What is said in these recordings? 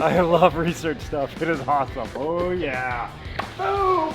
I love research stuff. It is awesome. Oh yeah. Boom!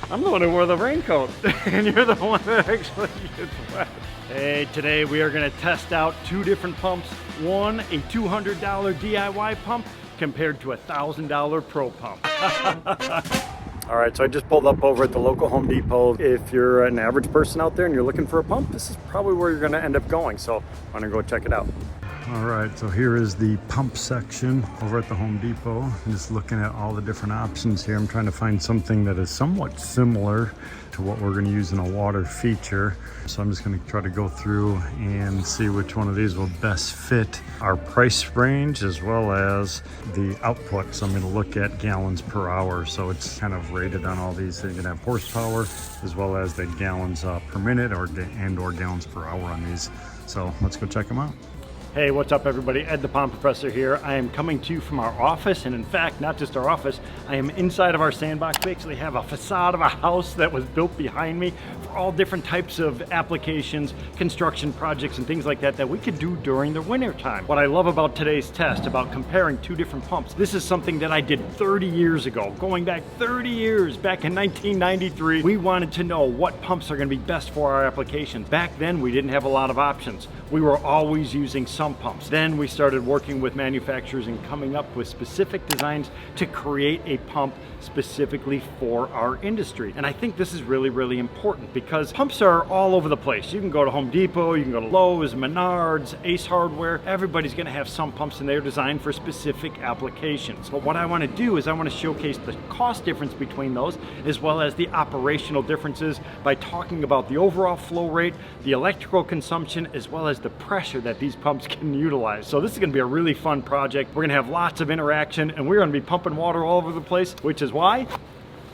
I'm the one who wore the raincoat, and you're the one that actually gets wet. Hey, today we are going to test out two different pumps. One, a $200 DIY pump compared to a $1,000 pro pump. All right, so I just pulled up over at the local Home Depot. If you're an average person out there and you're looking for a pump, this is probably where you're gonna end up going. So I'm gonna go check it out. All right, so here is the pump section over at the Home Depot. I'm just looking at all the different options here. I'm trying to find something that is somewhat similar to what we're gonna use in a water feature. So I'm just gonna try to go through and see which one of these will best fit our price range as well as the output. So I'm gonna look at gallons per hour. So it's kind of rated on all these. So you can have horsepower as well as the gallons per minute or gallons per hour on these. So let's go check them out. Hey, what's up everybody? Ed the Pond Professor here. I am coming to you from our office, and in fact, not just our office, I am inside of our sandbox. We actually have a facade of a house that was built behind me for all different types of applications, construction projects, and things like that that we could do during the winter time. What I love about today's test, about comparing two different pumps, this is something that I did 30 years ago, going back 30 years, back in 1993. We wanted to know what pumps are gonna be best for our applications. Back then, we didn't have a lot of options. We were always using some pumps. Then we started working with manufacturers and coming up with specific designs to create a pump specifically for our industry. And I think this is really, really important because pumps are all over the place. You can go to Home Depot, you can go to Lowe's, Menards, Ace Hardware. Everybody's gonna have some pumps and they're designed for specific applications. But what I wanna do is I wanna showcase the cost difference between those as well as the operational differences by talking about the overall flow rate, the electrical consumption, as well as the pressure that these pumps can utilize. So this is gonna be a really fun project. We're gonna have lots of interaction and we're gonna be pumping water all over the place, which is why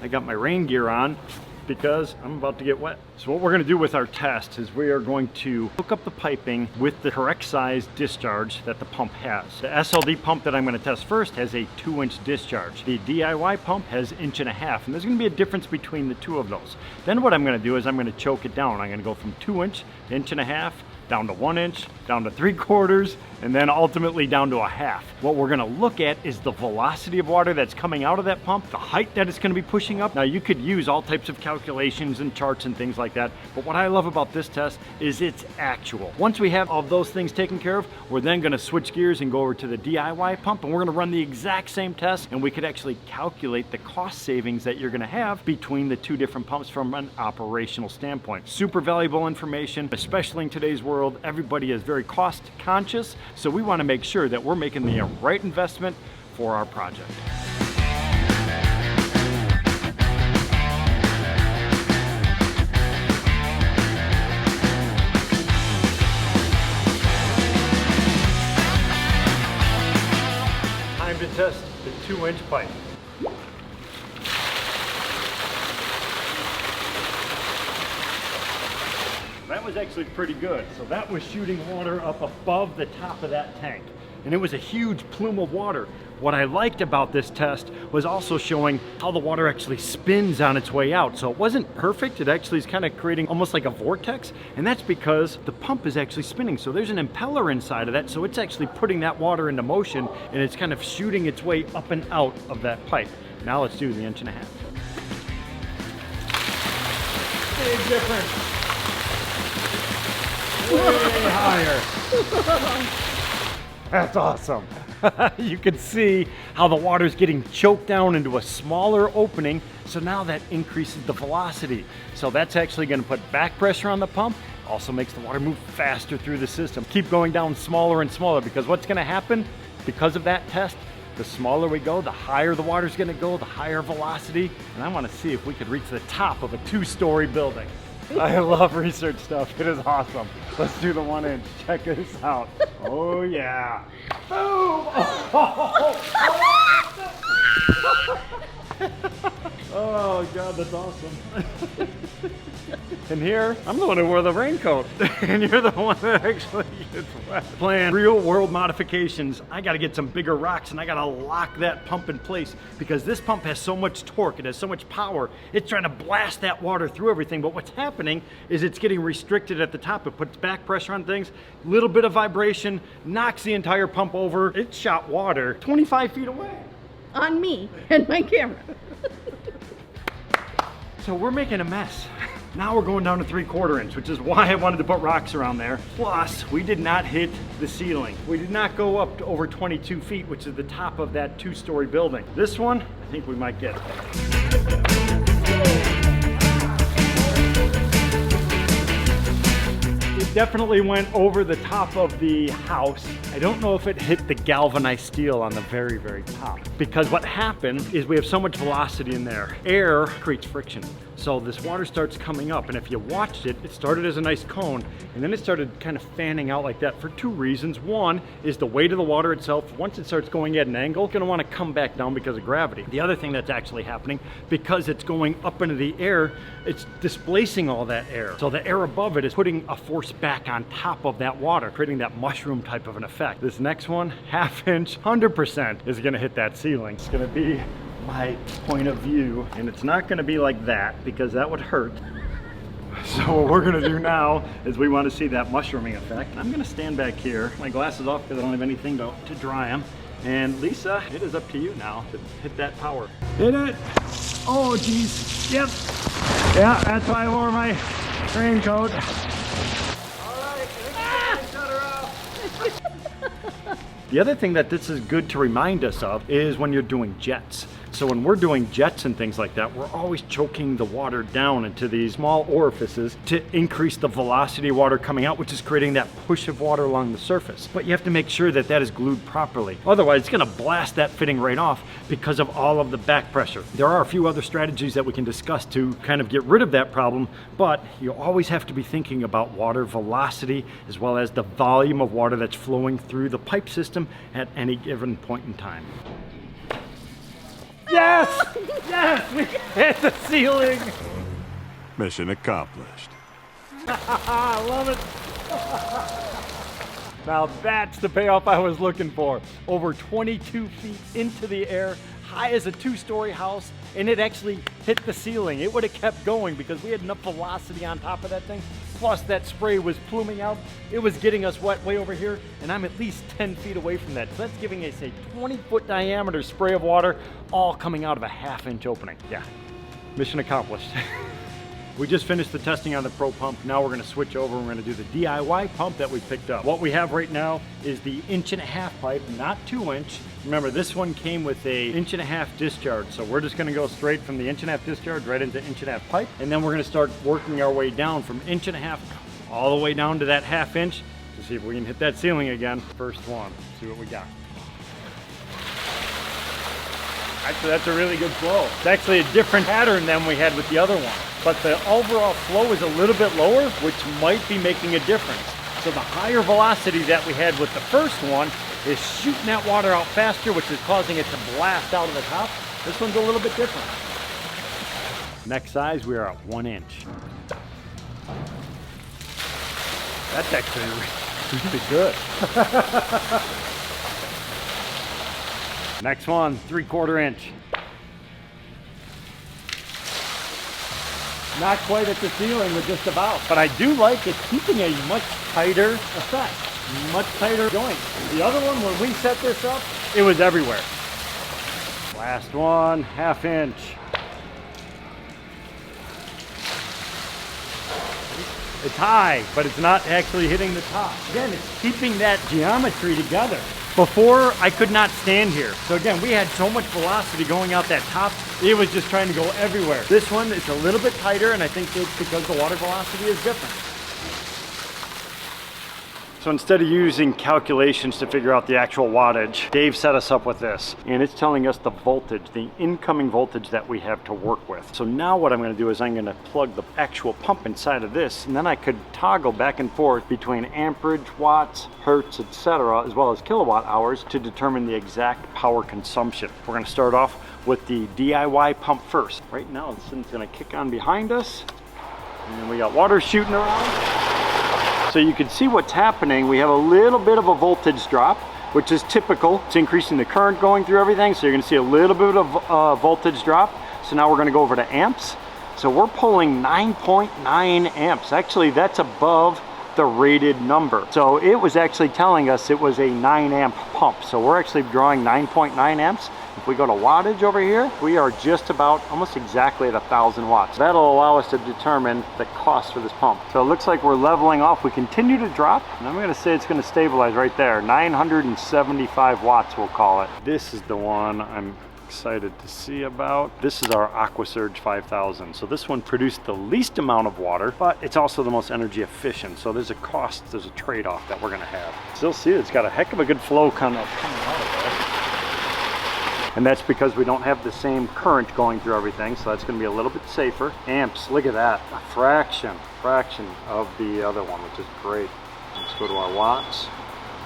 I got my rain gear on because I'm about to get wet. So what we're gonna do with our test is we are going to hook up the piping with the correct size discharge that the pump has. The SLD pump that I'm gonna test first has a 2-inch discharge. The DIY pump has 1.5 inches, and there's gonna be a difference between the two of those. Then what I'm gonna do is I'm gonna choke it down. I'm gonna go from 2-inch to 1.5 inches, down to 1 inch, down to 3/4, and then ultimately down to 1/2. What we're gonna look at is the velocity of water that's coming out of that pump, the height that it's gonna be pushing up. Now you could use all types of calculations and charts and things like that, but what I love about this test is it's actual. Once we have all of those things taken care of, we're then gonna switch gears and go over to the DIY pump, and we're gonna run the exact same test, and we could actually calculate the cost savings that you're gonna have between the two different pumps from an operational standpoint. Super valuable information, especially in today's world. Everybody is very cost conscious, so we want to make sure that we're making the right investment for our project. Time to test the 2-inch pipe. That was actually pretty good. So that was shooting water up above the top of that tank. And it was a huge plume of water. What I liked about this test was also showing how the water actually spins on its way out. So it wasn't perfect. It actually is kind of creating almost like a vortex. And that's because the pump is actually spinning. So there's an impeller inside of that. So it's actually putting that water into motion and it's kind of shooting its way up and out of that pipe. Now let's do the 1.5 inches. Big difference. Way higher. That's awesome. You can see how the water's getting choked down into a smaller opening, so now that increases the velocity. So that's actually gonna put back pressure on the pump, also makes the water move faster through the system. Keep going down smaller and smaller, because what's gonna happen because of that test, the smaller we go, the higher the water's gonna go, the higher velocity, and I wanna see if we could reach the top of a 2-story building. I love research stuff. It is awesome. Let's do the 1 inch. Check this out. Oh yeah. Boom! Oh God, that's awesome. And here, I'm the one who wore the raincoat, and you're the one that actually gets wet. Playing real world modifications, I gotta get some bigger rocks and I gotta lock that pump in place because this pump has so much torque, it has so much power, it's trying to blast that water through everything, but what's happening is it's getting restricted at the top. It puts back pressure on things, little bit of vibration, knocks the entire pump over. It shot water 25 feet away. On me and my camera. So we're making a mess. Now we're going down to 3/4 inch, which is why I wanted to put rocks around there. Plus, we did not hit the ceiling. We did not go up to over 22 feet, which is the top of that 2-story building. This one, I think we might get. It definitely went over the top of the house. I don't know if it hit the galvanized steel on the very, very top. Because what happened is we have so much velocity in there. Air creates friction. So this water starts coming up, and if you watched it, it started as a nice cone, and then it started kind of fanning out like that for 2 reasons. One is the weight of the water itself. Once it starts going at an angle, it's gonna wanna come back down because of gravity. The other thing that's actually happening, because it's going up into the air, it's displacing all that air. So the air above it is putting a force back on top of that water, creating that mushroom type of an effect. This next one, 1/2 inch, 100% is gonna hit that ceiling. It's gonna be my point of view, and it's not going to be like that because that would hurt. So what we're going to do now is we want to see that mushrooming effect. I'm going to stand back here, my glasses off because I don't have anything to dry them. And Lisa, it is up to you now to hit that power. Hit it! Oh geez, yep. Yeah, that's why I wore my raincoat. Alright, shut her off. The other thing that this is good to remind us of is when you're doing jets. So when we're doing jets and things like that, we're always choking the water down into these small orifices to increase the velocity of water coming out, which is creating that push of water along the surface. But you have to make sure that that is glued properly. Otherwise, it's gonna blast that fitting right off because of all of the back pressure. There are a few other strategies that we can discuss to kind of get rid of that problem, but you always have to be thinking about water velocity as well as the volume of water that's flowing through the pipe system at any given point in time. Yes! Yes! We hit the ceiling! Mission accomplished. I love it! Now that's the payoff I was looking for. Over 22 feet into the air, high as a 2-story house, and it actually hit the ceiling. It would have kept going because we had enough velocity on top of that thing. Plus that spray was pluming out. It was getting us wet way over here, and I'm at least 10 feet away from that. So that's giving us a 20-foot diameter spray of water, all coming out of a 1/2 inch opening. Yeah, mission accomplished. We just finished the testing on the Pro pump. Now we're gonna switch over and we're gonna do the DIY pump that we picked up. What we have right now is the 1.5 inch pipe, not 2 inch. Remember, this one came with a 1.5 inch discharge. So we're just gonna go straight from the 1.5 inch discharge right into 1.5 inch pipe. And then we're gonna start working our way down from 1.5 inch all the way down to that 1/2 inch to see if we can hit that ceiling again. First one, see what we got. Actually, that's a really good flow. It's actually a different pattern than we had with the other one. But the overall flow is a little bit lower, which might be making a difference. So the higher velocity that we had with the first one is shooting that water out faster, which is causing it to blast out of the top. This one's a little bit different. Next size, we are at 1 inch. That's actually really good. Next one, 3/4 inch. Not quite at the ceiling, but just about. But I do like it keeping a much tighter effect, much tighter joint. The other one, when we set this up, it was everywhere. Last one, 1/2 inch. It's high, but it's not actually hitting the top. Again, it's keeping that geometry together. Before, I could not stand here. So again, we had so much velocity going out that top, it was just trying to go everywhere. This one, it's a little bit tighter, and I think it's because the water velocity is different. So instead of using calculations to figure out the actual wattage, Dave set us up with this, and it's telling us the voltage, the incoming voltage that we have to work with. So now what I'm going to do is I'm going to plug the actual pump inside of this, and then I could toggle back and forth between amperage, watts, hertz, etc., as well as kilowatt hours to determine the exact power consumption. We're going to start off with the DIY pump first. Right now, this thing's gonna kick on behind us. And then we got water shooting around. So you can see what's happening. We have a little bit of a voltage drop, which is typical. It's increasing the current going through everything. So you're gonna see a little bit of voltage drop. So now we're gonna go over to amps. So we're pulling 9.9 amps. Actually, that's above the rated number. So it was actually telling us it was a 9 amp pump. So we're actually drawing 9.9 amps. If we go to wattage over here, we are just about almost exactly at 1,000 watts. That'll allow us to determine the cost for this pump. So it looks like we're leveling off. We continue to drop, and I'm gonna say it's gonna stabilize right there. 975 watts, we'll call it. This is the one I'm excited to see about. This is our AquaSurge 5000. So this one produced the least amount of water, but it's also the most energy efficient. So there's a cost, there's a trade-off that we're gonna have. Still see it's got a heck of a good flow coming out of there. And that's because we don't have the same current going through everything, so that's gonna be a little bit safer. Amps, look at that, a fraction of the other one, which is great. Let's go to our watts,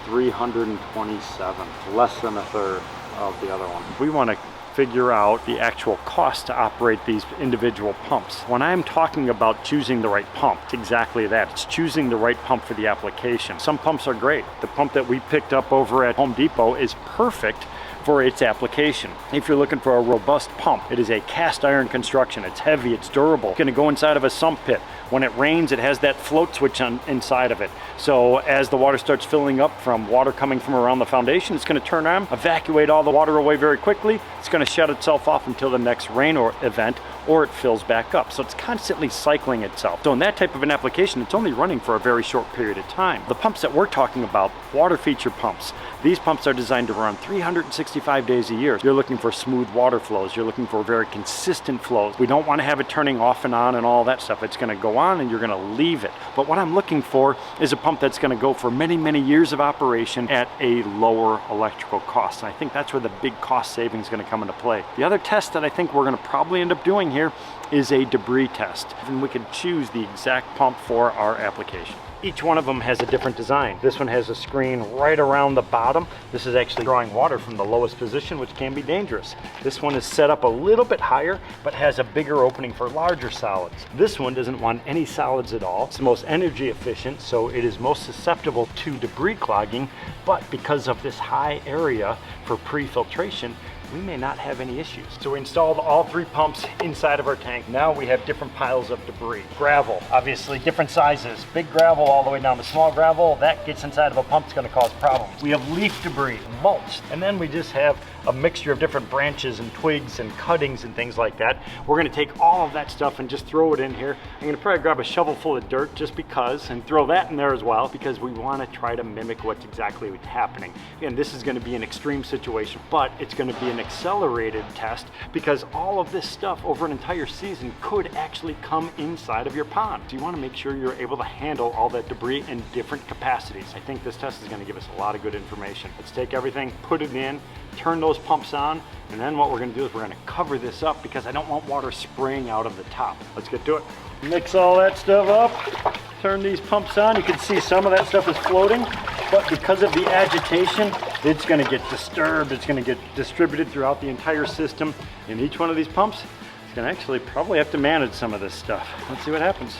327, less than a third of the other one. We wanna figure out the actual cost to operate these individual pumps. When I'm talking about choosing the right pump, it's exactly that. It's choosing the right pump for the application. Some pumps are great. The pump that we picked up over at Home Depot is perfect for its application. If you're looking for a robust pump, it is a cast iron construction. It's heavy, it's durable. It's gonna go inside of a sump pit. When it rains, it has that float switch on inside of it. So as the water starts filling up from water coming from around the foundation, it's gonna turn on, evacuate all the water away very quickly. It's gonna shut itself off until the next rain or event, or it fills back up. So it's constantly cycling itself. So in that type of an application, it's only running for a very short period of time. The pumps that we're talking about, water feature pumps, these pumps are designed to run 365 days a year. You're looking for smooth water flows. You're looking for very consistent flows. We don't want to have it turning off and on and all that stuff. It's going to go on and you're going to leave it. But what I'm looking for is a pump that's going to go for many, many years of operation at a lower electrical cost. And I think that's where the big cost savings is going to come into play. The other test that I think we're going to probably end up doing here is a debris test. And we can choose the exact pump for our application. Each one of them has a different design. This one has a screen right around the bottom. This is actually drawing water from the lowest position, which can be dangerous. This one is set up a little bit higher, but has a bigger opening for larger solids. This one doesn't want any solids at all. It's the most energy efficient, so it is most susceptible to debris clogging, but because of this high area for pre-filtration, we may not have any issues. So we installed all 3 pumps inside of our tank. Now we have different piles of debris. Gravel, obviously different sizes. Big gravel all the way down to small gravel. That gets inside of a pump, it's gonna cause problems. We have leaf debris, mulch, and then we just have a mixture of different branches and twigs and cuttings and things like that. We're gonna take all of that stuff and just throw it in here. I'm gonna probably grab a shovel full of dirt just because, and throw that in there as well, because we wanna try to mimic what's exactly happening. Again, this is gonna be an extreme situation, but it's gonna be an accelerated test because all of this stuff over an entire season could actually come inside of your pond. So you wanna make sure you're able to handle all that debris in different capacities. I think this test is gonna give us a lot of good information. Let's take everything, put it in, turn those pumps on, and then what we're gonna do is we're gonna cover this up because I don't want water spraying out of the top. Let's get to it. Mix all that stuff up, turn these pumps on. You can see some of that stuff is floating, but because of the agitation, it's gonna get disturbed. It's gonna get distributed throughout the entire system. And each one of these pumps is gonna actually probably have to manage some of this stuff. Let's see what happens.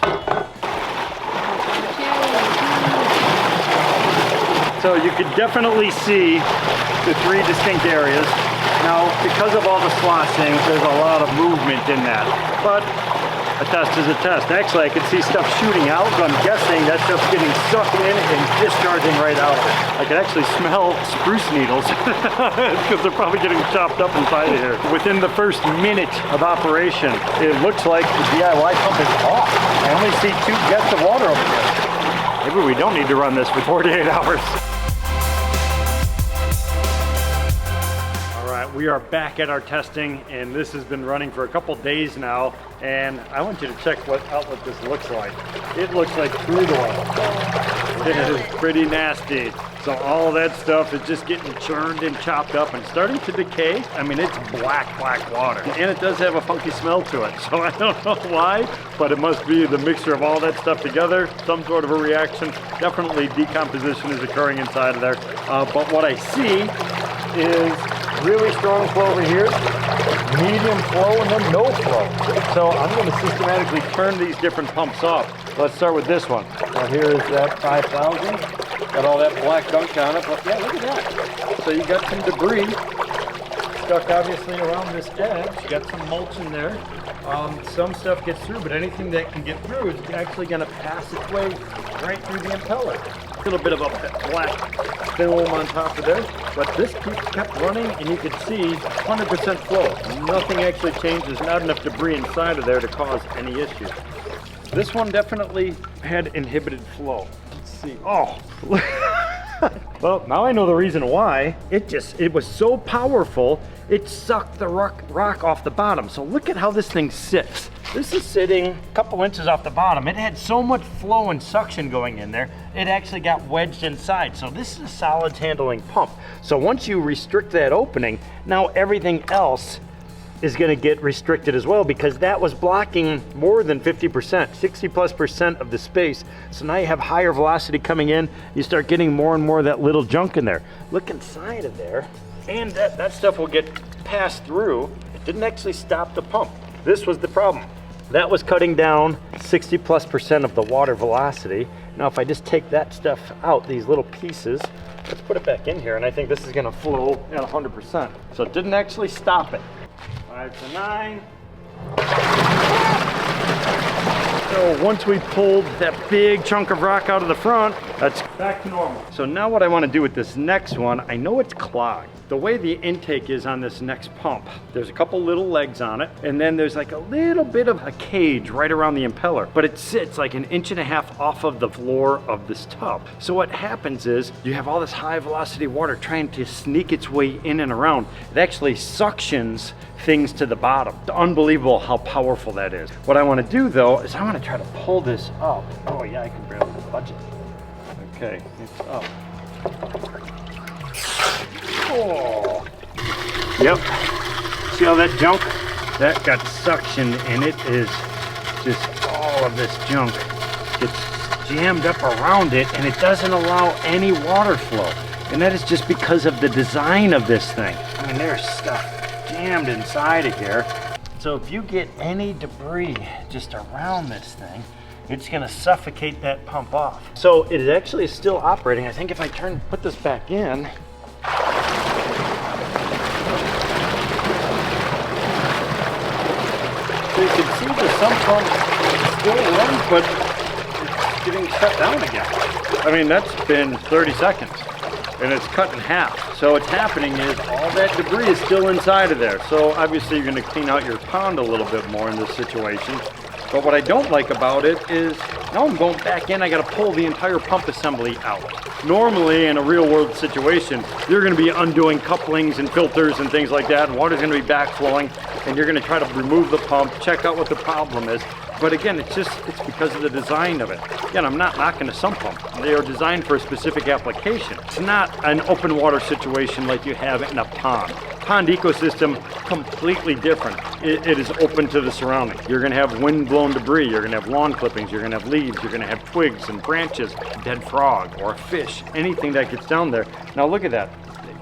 So you can definitely see the 3 distinct areas. Now, because of all the sloshing, there's a lot of movement in that. But a test is a test. Actually, I can see stuff shooting out, so I'm guessing that stuff's getting sucked in and discharging right out of it. I can actually smell spruce needles because they're probably getting chopped up inside of here. Within the first minute of operation, it looks like the DIY pump is off. I only see 2 jets of water over here. Maybe we don't need to run this for 48 hours. We are back at our testing, and this has been running for a couple days now, and I want you to check out what this looks like. It looks like crude oil. It is pretty nasty. So all of that stuff is just getting churned and chopped up and starting to decay. I mean, it's black water, and it does have a funky smell to it. So I don't know why, but it must be the mixture of all that stuff together, some sort of a reaction. Definitely decomposition is occurring inside of there. But what I see is really strong flow over here, medium flow, and then no flow. So I'm going to systematically turn these different pumps off. Let's start with this one. Now here is that 5,000. Got all that black gunk on it, but yeah, look at that. So you got some debris stuck obviously around this edge. You got some mulch in there. Some stuff gets through, but anything that can get through is actually going to pass its way right through the impeller. A little bit of a black film on top of there, but this kept running, and you could see 100% flow. Nothing actually changes, not enough debris inside of there to cause any issues. This one definitely had inhibited flow. Let's see. Oh. Well, now I know the reason why. It was so powerful, it sucked the rock off the bottom. So look at how this thing sits. This is sitting a couple inches off the bottom. It had so much flow and suction going in there, it actually got wedged inside. So this is a solids handling pump. So once you restrict that opening, now everything else is going to get restricted as well, because that was blocking more than 50%, 60+% of the space. So now you have higher velocity coming in, you start getting more and more of that little junk in there. Look inside of there, and that stuff will get passed through. It didn't actually stop the pump. This was the problem. That was cutting down 60+% of the water velocity. Now if I just take that stuff out, these little pieces, let's put it back in here, and I think this is going to flow at 100%. So it didn't actually stop it. 5 to 9. So once we pulled that big chunk of rock out of the front, that's back to normal. So now what I want to do with this next one, I know it's clogged. The way the intake is on this next pump, there's a couple little legs on it, and then there's like a little bit of a cage right around the impeller, but it sits like 1.5 inches off of the floor of this tub. So what happens is you have all this high velocity water trying to sneak its way in and around. It actually suctions things to the bottom. It's unbelievable how powerful that is. What I want to do though is I want to try to pull this up. Oh yeah, I can barely budge it. Okay, it's up. Oh. Yep. See all that junk? That got suctioned, and it is just all of this junk gets jammed up around it, and it doesn't allow any water flow. And that is just because of the design of this thing. I mean, there's stuff jammed inside of here. So if you get any debris just around this thing, it's gonna suffocate that pump off. So it actually is still operating. I think if I put this back in, so you can see the sump pump still runs, but it's getting shut down again. I mean, that's been 30 seconds. And it's cut in half. So what's happening is all that debris is still inside of there. So obviously you're going to clean out your pond a little bit more in this situation. But what I don't like about it is now I'm going back in, I got to pull the entire pump assembly out. Normally in a real world situation, you're going to be undoing couplings and filters and things like that, and water's going to be backflowing, and you're going to try to remove the pump, check out what the problem is. But again, it's because of the design of it. Again, I'm not knocking a sump pump. They are designed for a specific application. It's not an open water situation like you have in a pond. Pond ecosystem, completely different. It is open to the surrounding. You're gonna have wind-blown debris, you're gonna have lawn clippings, you're gonna have leaves, you're gonna have twigs and branches, dead frog or a fish, anything that gets down there. Now look at that.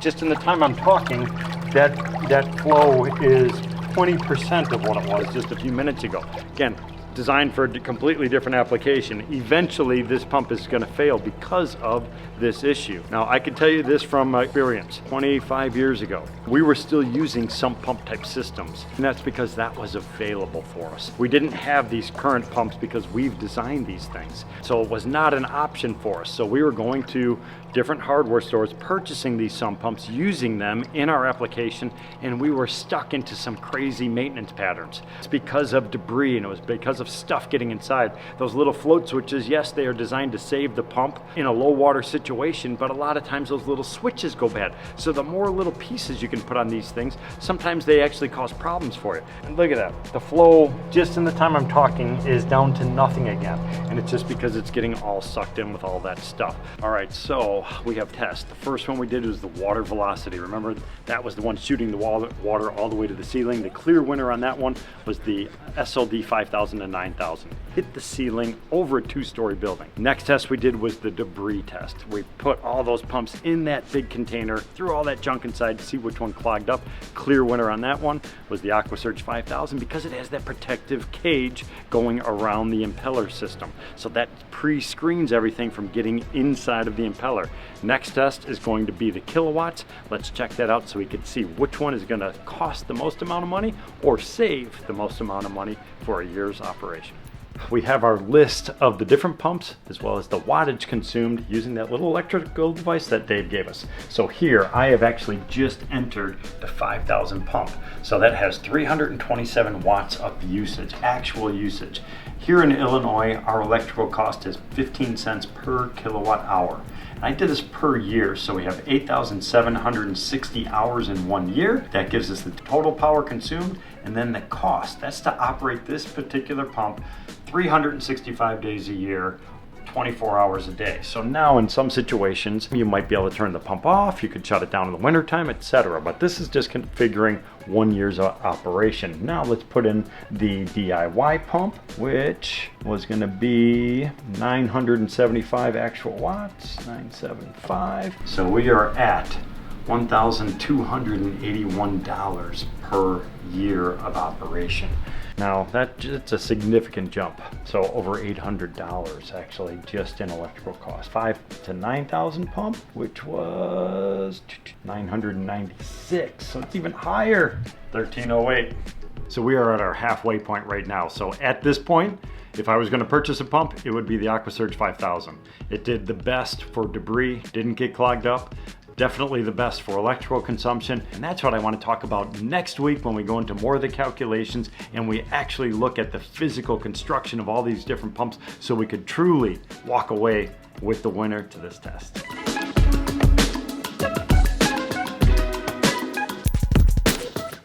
Just in the time I'm talking, that flow is 20% of what it was just a few minutes ago. Again, designed for a completely different application. Eventually this pump is going to fail because of this issue. Now I can tell you this from experience. 25 years ago we were still using sump pump type systems, and that's because that was available for us. We didn't have these current pumps because we've designed these things, so it was not an option for us. So we were going to different hardware stores, purchasing these sump pumps, using them in our application, and we were stuck into some crazy maintenance patterns. It's because of debris, and it was because of stuff getting inside. Those little float switches, yes, they are designed to save the pump in a low water situation, but a lot of times those little switches go bad. So the more little pieces you can put on these things, sometimes they actually cause problems for you. And look at that. The flow, just in the time I'm talking, is down to nothing again. And it's just because it's getting all sucked in with all that stuff. All right, so So we have tests. The first one we did was the water velocity. Remember, that was the one shooting the water all the way to the ceiling. The clear winner on that one was the SLD 5000 to 9000. Hit the ceiling over a 2-story building. Next test we did was the debris test. We put all those pumps in that big container, threw all that junk inside to see which one clogged up. Clear winner on that one was the AquaSurge 5000 because it has that protective cage going around the impeller system. So that pre-screens everything from getting inside of the impeller. Next test is going to be the kilowatts. Let's check that out so we can see which one is going to cost the most amount of money or save the most amount of money for a year's operation. We have our list of the different pumps as well as the wattage consumed using that little electrical device that Dave gave us. So here I have actually just entered the 5000 pump. So that has 327 watts of usage, actual usage. Here in Illinois, our electrical cost is 15 cents per kilowatt hour. And I did this per year, so we have 8,760 hours in 1 year. That gives us the total power consumed, and then the cost. That's to operate this particular pump 365 days a year, 24 hours a day. So now in some situations, you might be able to turn the pump off, you could shut it down in the wintertime, etc. But this is just configuring 1 year's operation. Now let's put in the DIY pump, which was gonna be 975 actual watts, 975. So we are at $1,281 per year of operation. Now that's a significant jump. So over $800 actually just in electrical cost. 5,000 to 9,000 pump, which was 996. So it's even higher, 1,308. So we are at our halfway point right now. So at this point, if I was going to purchase a pump, it would be the AquaSurge 5000. It did the best for debris, didn't get clogged up. Definitely the best for electrical consumption, and that's what I want to talk about next week when we go into more of the calculations and we actually look at the physical construction of all these different pumps so we could truly walk away with the winner to this test.